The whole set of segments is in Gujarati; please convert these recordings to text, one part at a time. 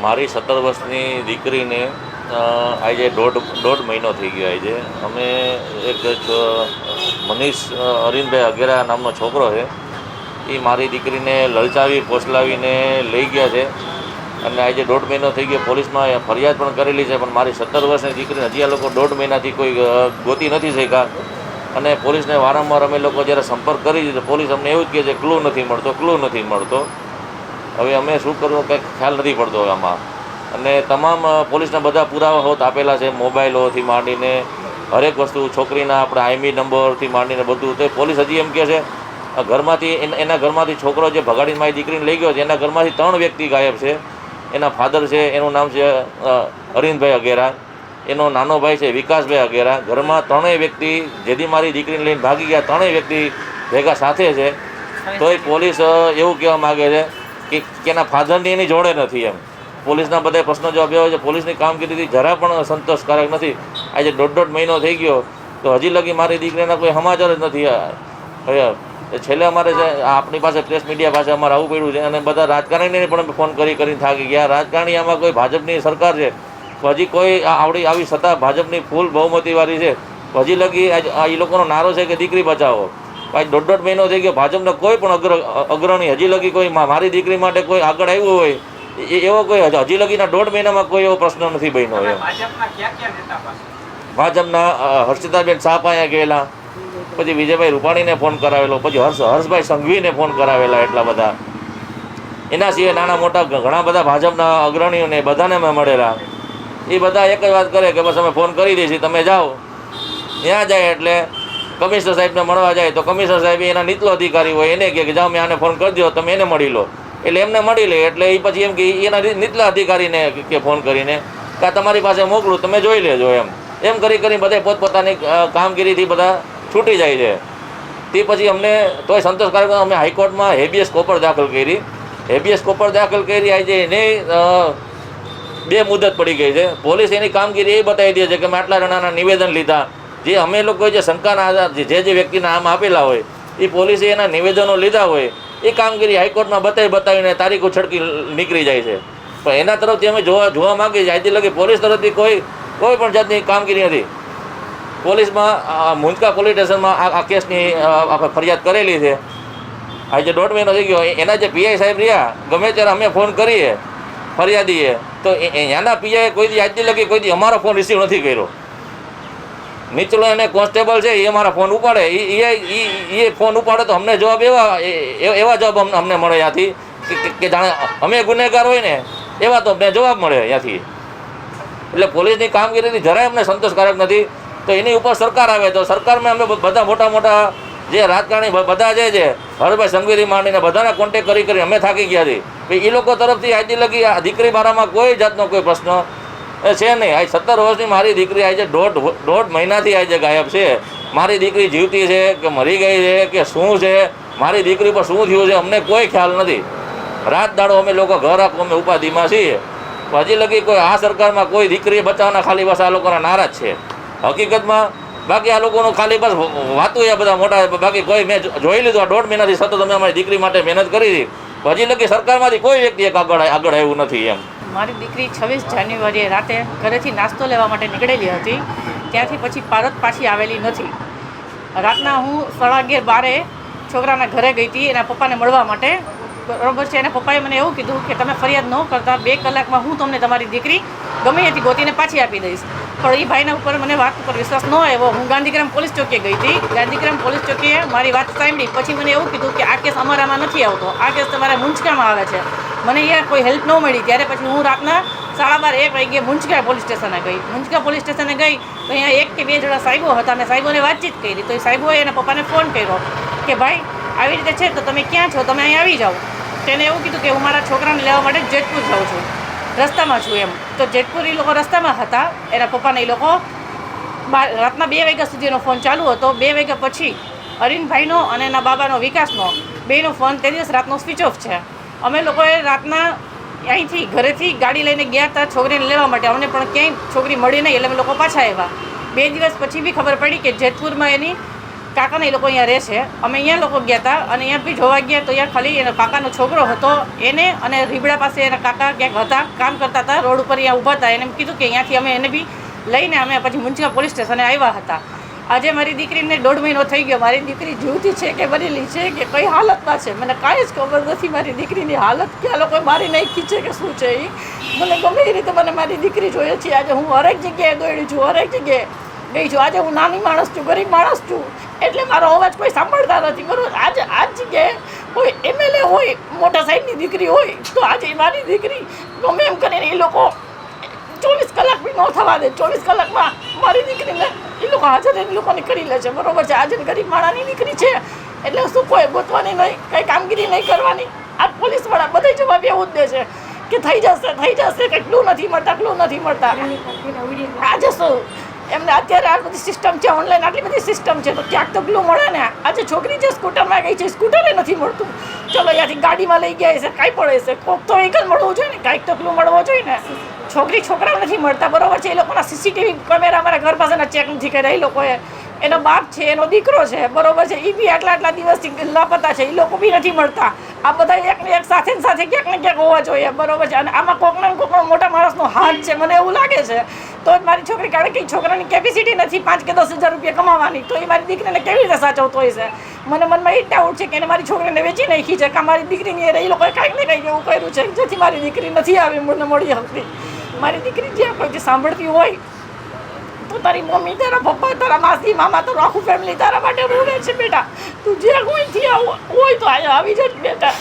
મારી 17 વર્ષની દીકરીને આજે દોઢ મહિનો થઈ ગયો. આજે અમે એક મનીષ અરવિંદભાઈ અઘેરા નામનો છોકરો છે, એ મારી દીકરીને લલચાવી પોસલાવીને લઈ ગયા છે અને આજે દોઢ મહિનો થઈ ગયો. પોલીસમાં ફરિયાદ પણ કરેલી છે, પણ મારી 17 વર્ષની દીકરીને હજી આ લોકો દોઢ મહિનાથી કોઈ ગોતી નથી શક્યા. અને પોલીસને વારંવાર અમે લોકો જ્યારે સંપર્ક કરી દીધો, પોલીસ અમને એવું જ કહે છે ક્લુ નથી મળતો. હવે અમે શું કરવું કંઈક ખ્યાલ નથી પડતો હવે આમાં. અને તમામ પોલીસના બધા પુરાવા હોત આપેલા છે, મોબાઈલોથી માંડીને હરેક વસ્તુ, છોકરીના આપણે આઈમી નંબરથી માંડીને બધું. તો પોલીસ હજી એમ કહે છે ઘરમાંથી એના ઘરમાંથી છોકરો જે ભગાડીને મારી દીકરીને લઈ ગયો છે, એના ઘરમાંથી 3 વ્યક્તિ ગાયબ છે. એના ફાધર છે, એનું નામ છે અરવિંદભાઈ અઘેરા, એનો નાનો ભાઈ છે વિકાસભાઈ અઘેરા. ઘરમાં 3 વ્યક્તિ જેથી મારી દીકરીને લઈને ભાગી ગયા, 3 વ્યક્તિ ભેગા સાથે છે. તોય પોલીસ એવું કહેવા માગે છે કે એના ફાધરની એની જોડે નથી. એમ પોલીસના બધા પ્રશ્નો જવાબ એવા છે. પોલીસની કામગીરીથી જરા પણ સંતોષકારક નથી. આજે દોઢ મહિનો થઈ ગયો તો હજી લગી મારી દીકરીના કોઈ સમાચાર જ નથી. છેલ્લે અમારે આપણી પાસે પ્રેસ મીડિયા પાસે અમારે આવવું પડ્યું છે. અને બધા રાજકારણીને પણ ફોન કરીને થાકી ગયા. રાજકારણી આમાં કોઈ ભાજપની સરકાર છે, હજી કોઈ આવી સત્તા ભાજપની ફૂલ બહુમતીવાળી છે, હજી લગી એ લોકોનો નારો છે કે દીકરી બચાવો. ભાઈ દોઢ મહિનો થઈ ગયો, ભાજપનો કોઈ પણ અગ્રણી હજી લગી કોઈ મારી દીકરી માટે કોઈ આગળ આવ્યું હોય એવો કોઈ હજી લગીના 1.5 મહિનામાં કોઈ એવો પ્રશ્ન નથી બન્યો. ભાજપના હર્ષિતાબેન શાહ પાસે ગયેલા, પછી વિજયભાઈ રૂપાણીને ફોન કરાવેલો, પછી હર્ષભાઈ સંઘવીને ફોન કરાવેલા. એટલા બધા એના સિવાય નાના મોટા ઘણા બધા ભાજપના અગ્રણીઓને બધાને અમે મળેલા. એ બધા એક જ વાત કરે કે બસ અમે ફોન કરી દઈશું, તમે જાઓ. ત્યાં જાય એટલે કમિશનર સાહેબને મળવા જાય તો કમિશનર સાહેબ એના નીચલો અધિકારી હોય, એને કહે કે જાઓ મેં આને ફોન કરી દો, તમે એને મળી લો. એટલે એમને મળી લે. એટલે એ પછી એમ કે એના નીચલા અધિકારીને કે ફોન કરીને કે તમારી પાસે મોકલું, તમે જોઈ લેજો. એમ કરી બધા પોતપોતાની કામગીરીથી બધા છૂટી જાય છે. તે પછી અમને તોય સંતોષકારક અમે હાઈકોર્ટમાં હેબિયસ કોપર દાખલ કરી. આજે એને 2 મુદત પડી ગઈ છે. પોલીસ એની કામગીરી એ બતાવી દે છે કે મેં આટલા જણાના નિવેદન લીધા. જે અમે લોકોએ જે શંકાના આધાર જે વ્યક્તિના નામ આપેલા હોય એ પોલીસે એના નિવેદનો લીધા હોય, એ કામગીરી હાઈકોર્ટમાં બતાવીને તારીખો છડકી નીકળી જાય છે. પણ એના તરફથી અમે જોવા માગીએ છીએ આજથી લગી પોલીસ તરફથી કોઈ પણ જાતની કામગીરી નથી. પોલીસમાં મુંજકા પોલીસ સ્ટેશનમાં આ કેસની ફરિયાદ કરેલી છે. આજે 1.5 મહિનો થઈ ગયો. એના જે પીઆઈ સાહેબ રહ્યા, ગમે ત્યારે અમે ફોન કરીએ ફરિયાદીએ તો એના પીઆઈએ કોઈ દી આજથી લગી કોઈ દી અમારો ફોન રિસીવ નથી કર્યો. નીચલો એને કોન્સ્ટેબલ છે, એ અમારા ફોન ઉપાડે, એ ફોન ઉપાડે તો અમને જવાબ એવા જવાબ અમને મળે ત્યાંથી કે જાણે અમે ગુનેગાર હોય ને એવા તો અમને જવાબ મળે ત્યાંથી. એટલે પોલીસની કામગીરીથી જરાય અમને સંતોષકારક નથી. તો એની ઉપર સરકાર આવે તો સરકારમાં અમે બધા મોટા જે રાજકારણી બધા છે હરભાઈ સંઘવીથી માંડીને બધાને કોન્ટેક કરી અમે થાકી ગયા છીએ. એ લોકો તરફથી આજથી લગી આ દીકરી બારામાં કોઈ જાતનો કોઈ પ્રશ્ન છે નહીં. આજે 17 વર્ષની મારી દીકરી આજે દોઢ મહિનાથી આજે ગાયબ છે. મારી દીકરી જીવતી છે કે મરી ગઈ છે કે શું છે, મારી દીકરી પર શું થયું છે અમને કોઈ ખ્યાલ નથી. રાત દાડો અમે લોકો ઘર આખું અમે ઉપાધિમાં છીએ. હજી લગી કોઈ આ સરકારમાં કોઈ દીકરી બચાવવાના ખાલી બસ આ લોકોના નારાજ છે. હકીકતમાં બાકી આ લોકોનું ખાલી બસ વાતું એ બધા મોટા, બાકી કોઈ મેં જોઈ લીધું. 1.5 મહિનાથી સતત અમે અમારી દીકરી માટે મહેનત કરી હતી. હજી લગી સરકારમાંથી કોઈ વ્યક્તિ એક આગળ આવ્યું નથી. મારી દીકરી 26 જાન્યુઆરીએ રાતે ઘરેથી નાસ્તો લેવા માટે નીકળેલી હતી. ત્યાંથી પછી પરત પાછી આવેલી નથી. રાતના હું 11:30 છોકરાના ઘરે ગઈ હતી એના પપ્પાને મળવા માટે. બરાબર છે. એના પપ્પાએ મને એવું કીધું કે તમે ફરિયાદ ન કરતા, 2 કલાકમાં હું તમને તમારી દીકરી ગમે ત્યાંથી ગોતીને પાછી આપી દઈશ. પણ એ ભાઈના ઉપર મને વાત ઉપર વિશ્વાસ ન આવ્યો. હું ગાંધીગ્રામ પોલીસ ચોકીએ ગઈ હતી. ગાંધીગ્રામ પોલીસ ચોકીએ મારી વાત સાંભળી. પછી મને એવું કીધું કે આ કેસ અમારામાં નથી આવતો, આ કેસ તમારા મુંજકામાં આવે છે. મને અહીંયા કોઈ હેલ્પ ન મળી. ત્યારે પછી હું રાતના 12:30 1 વાગ્યે મુંજકા પોલીસ સ્ટેશને ગઈ. મુંજકા પોલીસ સ્ટેશને ગઈ તો અહીંયા 1 કે 2 જણા સાહેબો હતા. મેં સાહેબોને વાતચીત કરી. તો એ સાહેબોએ એના પપ્પાને ફોન કર્યો કે ભાઈ આવી રીતે છે તો તમે ક્યાં છો, તમે અહીં આવી જાઓ. તેને એવું કીધું કે હું મારા છોકરાને લેવા માટે જેતપુર જાઉં છું, રસ્તામાં છું. તો જેતપુર એ લોકો રસ્તામાં હતા. એના પપ્પાને એ લોકો રાતના 2 વાગ્યા સુધી એનો ફોન ચાલુ હતો. 2 વાગ્યા પછી અરવિંદભાઈનો અને એના બાબાનો વિકાસનો બેનો ફોન તે દિવસ રાતનો સ્વિચ ઓફ છે. અમે લોકોએ રાતના અહીંથી ઘરેથી ગાડી લઈને ગયા હતા છોકરીને લેવા માટે. અમને પણ ક્યાંય છોકરી મળી નહીં એટલે અમે લોકો પાછા આવ્યા. 2 દિવસ પછી બી ખબર પડી કે જેતપુરમાં એની કાકાને એ લોકો અહીંયા રહે છે. અમે અહીંયા લોકો ગયા હતા અને અહીંયા બી જોવા ગયા તો અહીંયા ખાલી એનો કાકાનો છોકરો હતો, એને અને રીબડા પાસે એના કાકા ક્યાંક હતા, કામ કરતા હતા, રોડ ઉપર અહીંયા ઊભા હતા. એને એમ કીધું કે અહીંયાથી અમે એને બી લઈને અમે પછી મ્યુનિસિપલ પોલીસ સ્ટેશને આવ્યા હતા. આજે મારી દીકરીને 1.5 મહિનો થઈ ગયો. મારી દીકરી જીવતી છે કે મરેલી છે કે કઈ હાલતમાં છે મને કાંઈ જ ખબર નથી. મારી દીકરીની હાલત કે આ લોકોએ મારી નાખી છે કે શું છે એ મને ગમે એ રીતે મને મારી દીકરી જોઈએ છે. આજે હું હરેક જગ્યાએ દોડી છું, હરેક જગ્યાએ ગઈ છું. આજે હું નાની માણસ છું, ગરીબ માણસ છું, એટલે મારો અવાજ કોઈ સાંભળતા નથી. બરોબર, આજે આ જગ્યાએ કોઈ MLA હોય, મોટા સાહેબની દીકરી હોય તો આજે મારી દીકરી ગમે એમ કરીને એ લોકો 24 કલાક બી ન થવા દે. 24 કલાકમાં મારી દીકરીને એ લોકો હાજર એ લોકોને કરી લે છે. બરોબર છે, આજે ગરીબ માણાની દીકરી છે એટલે શું કોઈ ગોતવાની નહીં, કંઈ કામગીરી નહીં કરવાની. આ પોલીસવાળા બધા જવાબ એવું જ દે છે કે થઈ જશે કંઈ ક્લુ નથી મળતા. આજે શું એમને અત્યારે આ બધી સિસ્ટમ છે, ઓનલાઈન આટલી બધી સિસ્ટમ છે તો ક્યાંક તો ક્લુ મળે ને. આજે છોકરી જે સ્કૂટરમાં ગઈ છે સ્કૂટરે નથી મળતું. ચલો અહીંયાથી ગાડીમાં લઈ ગયા હશે, કાંઈ પડે છે, કોક તો વ્હીકલ મળવું જોઈએ ને, કાંઈક તો ક્લુ મળવો જોઈએ ને. છોકરાઓ નથી મળતા. બરોબર છે, એ લોકોના CCTV કેમેરા અમારા ઘર પાસેના ચેક નથી કર્યા એ લોકોએ. એનો બાપ છે, એનો દીકરો છે, બરોબર છે, એ બી આટલા દિવસથી લાપતા છે, એ લોકો બી નથી મળતા. આ બધા એકને એક સાથે ક્યાંક ને ક્યાંક હોવા જોઈએ. બરોબર છે, અને આમાં કોકનો મોટા માણસનો હાથ છે મને એવું લાગે છે. તો જ મારી છોકરી, કારણ કે છોકરાની કેપેસિટી નથી 5 કે 10 હજાર રૂપિયા કમાવાની, તો એ મારી દીકરીને કેવી રીતે સાચવતો હોય છે. મને મનમાં એ ડાઉટ છે કે એને મારી છોકરીને વેચી નાખી છે કે મારી દીકરીની એ લોકોએ કાંઈક ને કંઈક એવું કર્યું છે જેથી મારી દીકરી નથી આવી મને મળી હતી. મારી દીકરી જે કોઈ સાંભળતી હોય તો તારી મમ્મી, તારા પપ્પા, તારા માસી, મામા, તારું આખું ફેમિલી તારા માટે રોડે છે. બેટા તું જે કોઈથી હોય તો અહીંયા આવી જજ બેટા.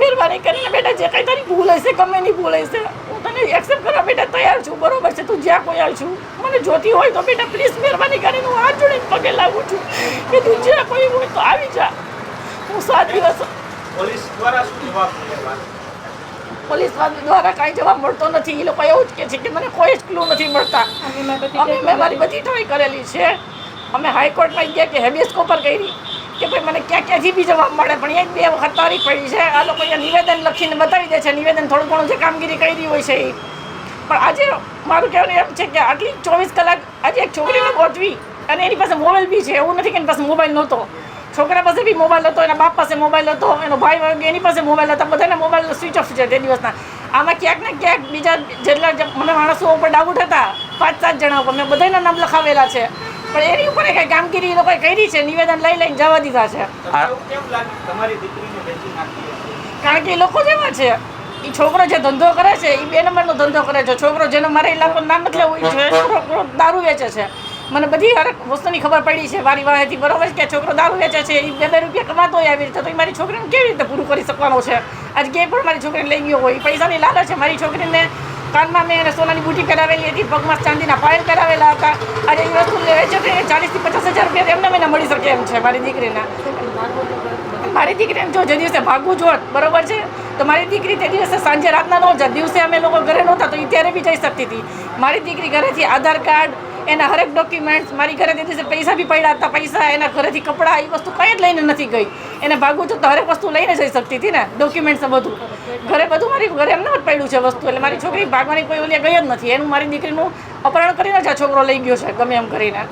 મહેરબાની કરીને બેટા, જે કંઈ તારી ભૂલ હશે, ગમે એની ભૂલ હશે, હું તને એક્સેપ્ટ કરવા બેટા તૈયાર છું. બરોબર છે, તું જ્યાં કોઈ આવી છું મને જોતી હોય તો બેટા પ્લીઝ મહેરબાની કરીને હું હાથ જોડીને પગે લાગું છું કે તું જ્યાં કોઈ હોય તો આવી જા. હું 7 દિવસ પોલીસ દ્વારા શું જવાબ મળ્યો? પોલીસ દ્વારા કાંઈ જવાબ મળતો નથી. એ લોકો એવું જ કહે છે કે મને કોઈ જ ક્લુ નથી મળતા. મેં મારી બધી ટ્રાય કરેલી છે. અમે હાઈકોર્ટમાં ગયા કે હેબિયસ કોપર કરી કે ભાઈ મને ક્યાંથી બી જવાબ મળે, પણ એ 2 વખત તારીખ પડી છે. આ લોકો અહીંયા નિવેદન લખીને બતાવી દે છે, નિવેદન થોડું ઘણું જે કામગીરી કરી હોય છે એ. પણ આજે મારું કહેવાનું એમ છે કે આટલી 24 કલાક આજે એક છોકરીને ગોતવી અને એની પાસે મોબાઈલ બી છે. એવું નથી કે એની પાસે મોબાઈલ નહોતો. છોકરા પાસે બી મોબાઈલ હતો, એના બાપ પાસે મોબાઈલ હતો, એનો ભાઈ એની પાસે મોબાઈલ હતા. બધાના મોબાઈલ સ્વિચ ઓફ છે તે દિવસના. આમાં ક્યાંક ને ક્યાંક બીજા જેટલા મને માણસો ઉપર ડાઉટ હતા 5-7 જણા ઉપર મેં બધાના નામ લખાવેલા છે, પણ એની ઉપર કંઈ કામગીરી એ લોકોએ કરી છે, નિવેદન લઈને જવા દીધા છે. કેમ લાગે તમારી દીકરીને વેચી નાખી? કારણ કે એ લોકો જેવા છે. એ છોકરો જે ધંધો કરે છે એ 2 નંબરનો ધંધો કરે છે. છોકરો જેનો મારે ઇલાકો નામ નથી લેવું છે, છોકરો દારૂ વેચે છે. મને બધી હરેક વસ્તુની ખબર પડી છે વારી વાહેથી. બરોબર છે કે છોકરો દારૂ વેચે છે, એ 2 રૂપિયા કમાતો હોય આવી રીતે, તો એ મારી છોકરીને કેવી રીતે પૂરું કરી શકવાનો છે? આજે ક્યાંય પણ મારી છોકરીને લઈ ગયો હોય, પૈસાની લાલચ છે. મારી છોકરીને કાનમાં મેં એને સોનાની બુટી કરાવેલી હતી, પગમાં ચાંદીના પાયલ કરાવેલા હતા. આજે એ વસ્તુ વેચે તો 40-50 હજાર રૂપિયા એમને મને મળી શકે એમ છે મારી દીકરીને. મારી દીકરીને જો જે દિવસે ભાગવું જોત, બરોબર છે, તો મારી દીકરી તે દિવસે સાંજે રાતના ન જાત. દિવસે અમે લોકો ઘરે નહોતા તો એ ત્યારે બી જઈ શકતી હતી. મારી દીકરી ઘરેથી આધાર કાર્ડ, એના હરેક ડોક્યુમેન્ટ્સ, મારી ઘરે તે દિવસે પૈસા બી પડ્યા હતા, પૈસા એના ઘરેથી કપડાં, એ વસ્તુ કંઈ જ લઈને નથી ગઈ. એને ભાગવું જો તો હરેક વસ્તુ લઈને જઈ શકતી હતી ને, ડોક્યુમેન્ટ્સ બધું ઘરે, બધું મારી ઘરે એમને જ પડ્યું છે વસ્તુ. એટલે મારી છોકરી ભાગવાની કોઈ ઓલી ગઈ જ નથી. એનું મારી દીકરીનું અપહરણ કરીને જ આ છોકરો લઈ ગયો છે ગમે એમ કરીને.